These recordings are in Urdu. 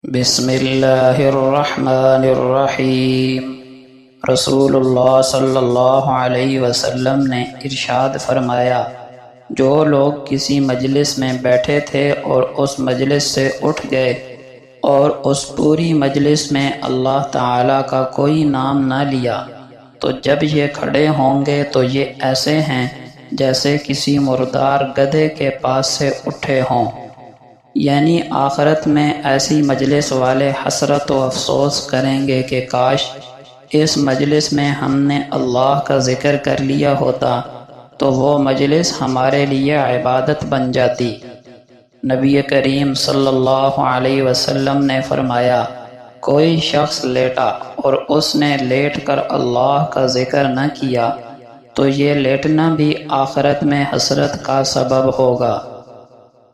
بسم اللہ الرحمن الرحیم۔ رسول اللہ صلی اللہ علیہ وسلم نے ارشاد فرمایا، جو لوگ کسی مجلس میں بیٹھے تھے اور اس مجلس سے اٹھ گئے اور اس پوری مجلس میں اللہ تعالیٰ کا کوئی نام نہ لیا، تو جب یہ کھڑے ہوں گے تو یہ ایسے ہیں جیسے کسی مردار گدھے کے پاس سے اٹھے ہوں۔ یعنی آخرت میں ایسی مجلس والے حسرت و افسوس کریں گے کہ کاش اس مجلس میں ہم نے اللہ کا ذکر کر لیا ہوتا تو وہ مجلس ہمارے لیے عبادت بن جاتی۔ نبی کریم صلی اللہ علیہ وسلم نے فرمایا، کوئی شخص لیٹا اور اس نے لیٹ کر اللہ کا ذکر نہ کیا تو یہ لیٹنا بھی آخرت میں حسرت کا سبب ہوگا۔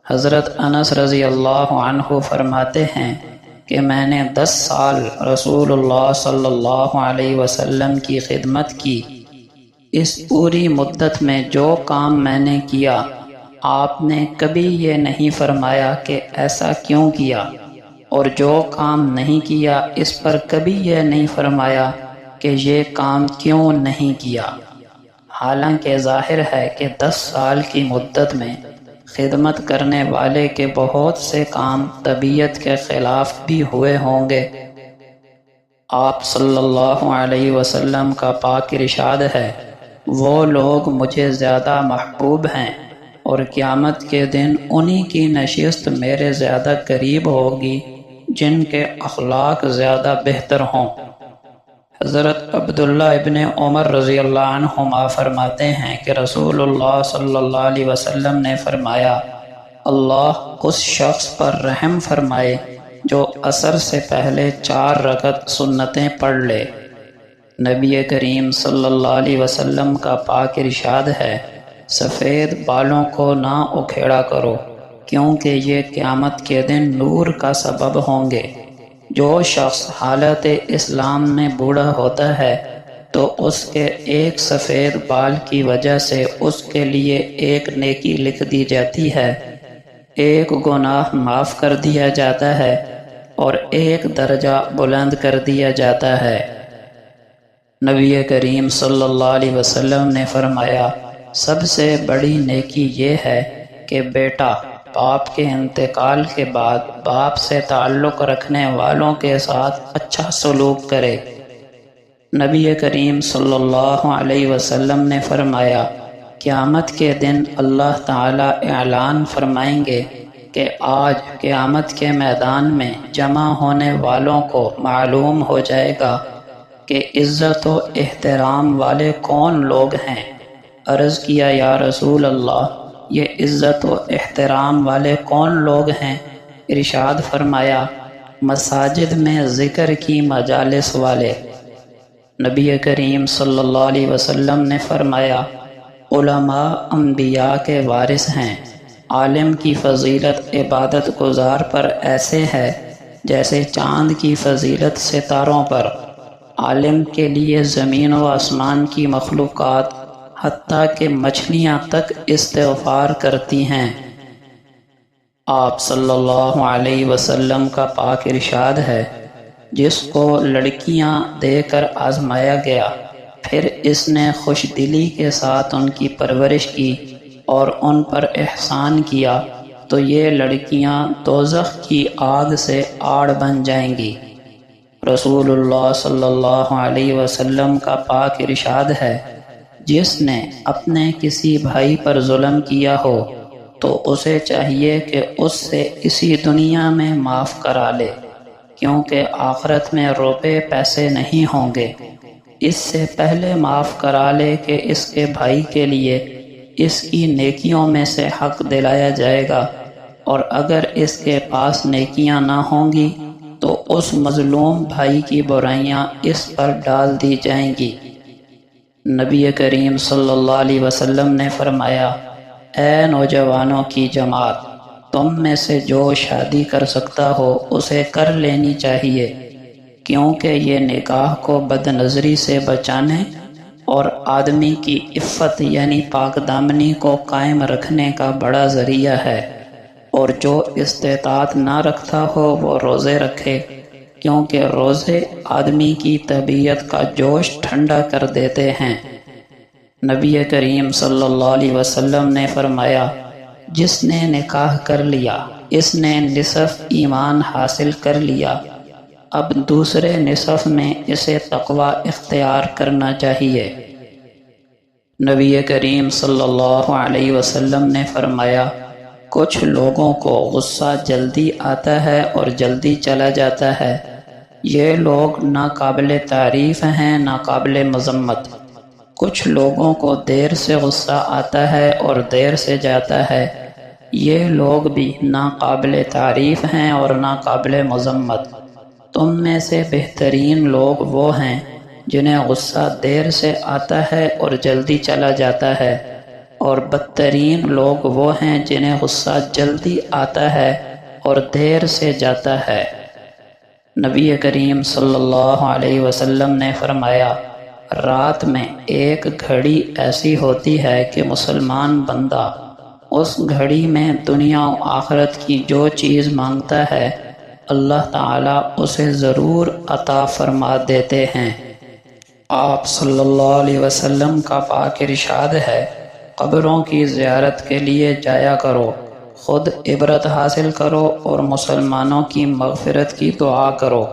حضرت انس رضی اللہ عنہ فرماتے ہیں کہ میں نے 10 سال رسول اللہ صلی اللہ علیہ وسلم کی خدمت کی۔ اس پوری مدت میں جو کام میں نے کیا، آپ نے کبھی یہ نہیں فرمایا کہ ایسا کیوں کیا، اور جو کام نہیں کیا اس پر کبھی یہ نہیں فرمایا کہ یہ کام کیوں نہیں کیا۔ حالانکہ ظاہر ہے کہ 10 سال کی مدت میں خدمت کرنے والے کے بہت سے کام طبیعت کے خلاف بھی ہوئے ہوں گے۔ آپ صلی اللہ علیہ وسلم کا پاک ارشاد ہے، وہ لوگ مجھے زیادہ محبوب ہیں اور قیامت کے دن انہی کی نشست میرے زیادہ قریب ہوگی جن کے اخلاق زیادہ بہتر ہوں۔ حضرت عبداللہ ابن عمر رضی اللہ عنہما فرماتے ہیں کہ رسول اللہ صلی اللہ علیہ وسلم نے فرمایا، اللہ اس شخص پر رحم فرمائے جو عصر سے پہلے 4 رکعت سنتیں پڑھ لے۔ نبی کریم صلی اللہ علیہ وسلم کا پاک ارشاد ہے، سفید بالوں کو نہ اکھیڑا کرو کیونکہ یہ قیامت کے دن نور کا سبب ہوں گے۔ جو شخص حالت اسلام میں بوڑھا ہوتا ہے تو اس کے ایک سفید بال کی وجہ سے اس کے لیے ایک نیکی لکھ دی جاتی ہے، ایک گناہ معاف کر دیا جاتا ہے اور ایک درجہ بلند کر دیا جاتا ہے۔ نبی کریم صلی اللہ علیہ وسلم نے فرمایا، سب سے بڑی نیکی یہ ہے کہ بیٹا باپ کے انتقال کے بعد باپ سے تعلق رکھنے والوں کے ساتھ اچھا سلوک کرے۔ نبی کریم صلی اللہ علیہ وسلم نے فرمایا، قیامت کے دن اللہ تعالی اعلان فرمائیں گے کہ آج قیامت کے میدان میں جمع ہونے والوں کو معلوم ہو جائے گا کہ عزت و احترام والے کون لوگ ہیں۔ عرض کیا، یا رسول اللہ، یہ عزت و احترام والے کون لوگ ہیں؟ ارشاد فرمایا، مساجد میں ذکر کی مجالس والے۔ نبی کریم صلی اللہ علیہ وسلم نے فرمایا، علماء انبیاء کے وارث ہیں۔ عالم کی فضیلت عبادت گزار پر ایسے ہے جیسے چاند کی فضیلت ستاروں پر۔ عالم کے لیے زمین و آسمان کی مخلوقات حتیٰ کہ مچھلیاں تک استغفار کرتی ہیں۔ آپ صلی اللہ علیہ وسلم کا پاک ارشاد ہے، جس کو لڑکیاں دے کر آزمایا گیا، پھر اس نے خوش دلی کے ساتھ ان کی پرورش کی اور ان پر احسان کیا تو یہ لڑکیاں دوزخ کی آگ سے آڑ بن جائیں گی۔ رسول اللہ صلی اللہ علیہ وسلم کا پاک ارشاد ہے، جس نے اپنے کسی بھائی پر ظلم کیا ہو تو اسے چاہیے کہ اس سے اسی دنیا میں معاف کرا لے، کیونکہ آخرت میں روپے پیسے نہیں ہوں گے۔ اس سے پہلے معاف کرا لے کہ اس کے بھائی کے لیے اس کی نیکیوں میں سے حق دلایا جائے گا، اور اگر اس کے پاس نیکیاں نہ ہوں گی تو اس مظلوم بھائی کی برائیاں اس پر ڈال دی جائیں گی۔ نبی کریم صلی اللہ علیہ وسلم نے فرمایا، اے نوجوانوں کی جماعت، تم میں سے جو شادی کر سکتا ہو اسے کر لینی چاہیے، کیونکہ یہ نکاح کو بد نظری سے بچانے اور آدمی کی عفت یعنی پاک دامنی کو قائم رکھنے کا بڑا ذریعہ ہے۔ اور جو استطاعت نہ رکھتا ہو وہ روزے رکھے، کیونکہ روزے آدمی کی طبیعت کا جوش ٹھنڈا کر دیتے ہیں۔ نبی کریم صلی اللہ علیہ وسلم نے فرمایا، جس نے نکاح کر لیا اس نے نصف ایمان حاصل کر لیا، اب دوسرے نصف میں اسے تقوی اختیار کرنا چاہیے۔ نبی کریم صلی اللہ علیہ وسلم نے فرمایا، کچھ لوگوں کو غصہ جلدی آتا ہے اور جلدی چلا جاتا ہے، یہ لوگ نہ قابل تعریف ہیں نہ قابل مذمت۔ کچھ لوگوں کو دیر سے غصہ آتا ہے اور دیر سے جاتا ہے، یہ لوگ بھی نہ قابل تعریف ہیں اور نہ قابل مذمت۔ تم میں سے بہترین لوگ وہ ہیں جنہیں غصہ دیر سے آتا ہے اور جلدی چلا جاتا ہے، اور بدترین لوگ وہ ہیں جنہیں غصہ جلدی آتا ہے اور دیر سے جاتا ہے۔ نبی کریم صلی اللہ علیہ وسلم نے فرمایا، رات میں ایک گھڑی ایسی ہوتی ہے کہ مسلمان بندہ اس گھڑی میں دنیا و آخرت کی جو چیز مانگتا ہے اللہ تعالیٰ اسے ضرور عطا فرما دیتے ہیں۔ آپ صلی اللہ علیہ وسلم کا پاک ارشاد ہے، قبروں کی زیارت کے لیے جایا کرو، خود عبرت حاصل کرو اور مسلمانوں کی مغفرت کی دعا کرو۔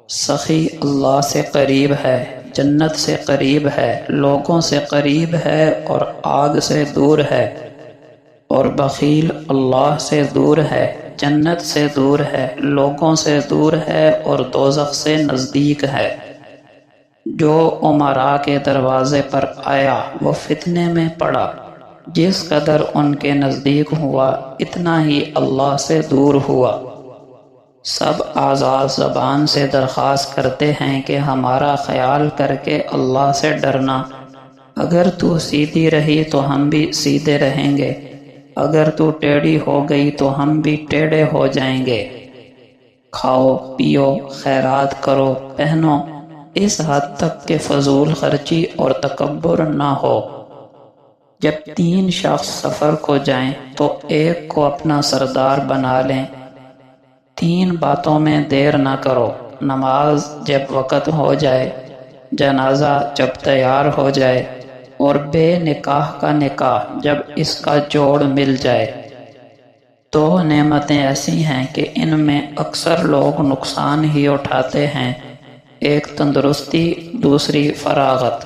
سخی اللہ سے قریب ہے، جنت سے قریب ہے، لوگوں سے قریب ہے اور آگ سے دور ہے، اور بخیل اللہ سے دور ہے، جنت سے دور ہے، لوگوں سے دور ہے اور دوزخ سے نزدیک ہے۔ جو امراء کے دروازے پر آیا وہ فتنے میں پڑا، جس قدر ان کے نزدیک ہوا اتنا ہی اللہ سے دور ہوا۔ سب اعضاء زبان سے درخواست کرتے ہیں کہ ہمارا خیال کر کے اللہ سے ڈرنا، اگر تو سیدھی رہی تو ہم بھی سیدھے رہیں گے، اگر تو ٹیڑھی ہو گئی تو ہم بھی ٹیڑھے ہو جائیں گے۔ کھاؤ پیو، خیرات کرو، پہنو، اس حد تک کہ فضول خرچی اور تکبر نہ ہو۔ جب 3 شخص سفر کو جائیں تو ایک کو اپنا سردار بنا لیں۔ 3 باتوں میں دیر نہ کرو، نماز جب وقت ہو جائے، جنازہ جب تیار ہو جائے، اور بے نکاح کا نکاح جب اس کا جوڑ مل جائے۔ 2 نعمتیں ایسی ہیں کہ ان میں اکثر لوگ نقصان ہی اٹھاتے ہیں، ایک تندرستی، دوسری فراغت۔